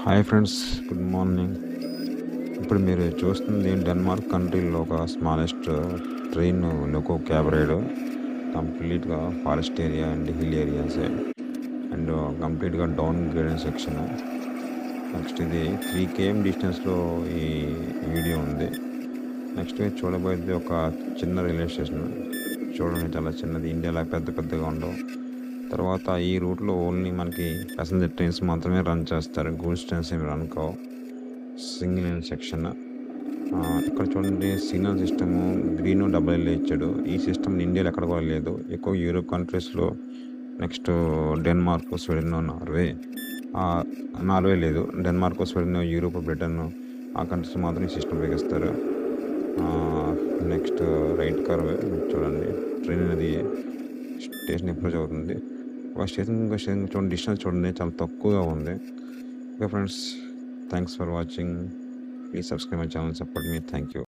Hi friends, good morning. ఇప్పుడు మీరు చూస్తుంది డెన్మార్క్ కంట్రీలో ఒక smallest train loco cab ride. కంప్లీట్గా ఫారెస్ట్ ఏరియా అండ్ హిల్ ఏరియాసే అండ్ కంప్లీట్గా డౌన్ గ్రేడెడ్ సెక్షన్. నెక్స్ట్ ఇది 3 km డిస్టెన్స్లో ఈ వీడియో ఉంది. నెక్స్ట్ చూడబోయేది ఒక చిన్న రైల్వే స్టేషన్. చూడండి, చాలా చిన్నది, ఇండియాలో పెద్ద పెద్దగా ఉండవు. తర్వాత ఈ రూట్లో ఓన్లీ మనకి ప్యాసింజర్ ట్రైన్స్ మాత్రమే రన్ చేస్తారు, గూడ్స్ ట్రైన్స్ ఏమి రన్ కావు. Single line section. ఇక్కడ చూడండి, signal system green double L ఇచ్చాడు. ఈ సిస్టమ్ ఇండియాలో ఎక్కడ కూడా లేదు. ఎక్కువ యూరోప్ కంట్రీస్లో, నెక్స్ట్ డెన్మార్క్, స్వీడన్, నార్వే లేదు. డెన్మార్క్, స్వీడన్, యూరోప్, బ్రిటన్ ఆ కంట్రీస్ మాత్రం ఈ సిస్టమ్ ఉపయోగిస్తారు. నెక్స్ట్ రైట్ కర్వ్ చూడండి, ట్రైన్ అనేది స్టేషన్ అప్రోచ్ అవుతుంది. ఒక స్టేషన్ ఇంకో స్టేషన్ చూడండి, డిస్టెన్స్ చూడండి, చాలా తక్కువగా ఉంది. Okay friends, thanks for watching. Please subscribe my channel, support me. Thank you.